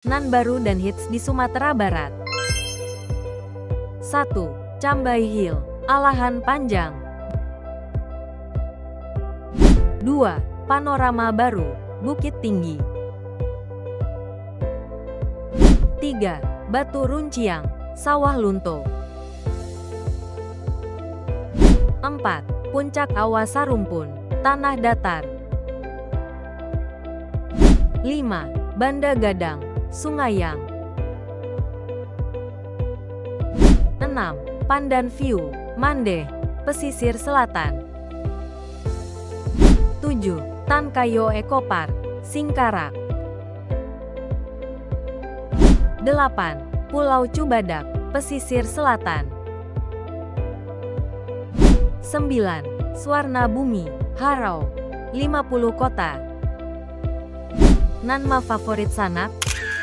Nan baru dan hits di Sumatera Barat. 1. Cambai Hill, Alahan Panjang. 2. Panorama Baru, Bukit Tinggi. 3. Batu Runciang, Sawah Lunto. 4. Puncak Awa Sarumpun, Tanah Datar. 5. Banda Gadang, Sungayang. 6. Pandan View, Mandeh, Pesisir Selatan. 7. Tan Kayo Eco Park, Singkarak. 8. Pulau Cubadak, Pesisir Selatan. 9. Swarna Bumi, Harau, 50 kota. Nan ma favorit sanak?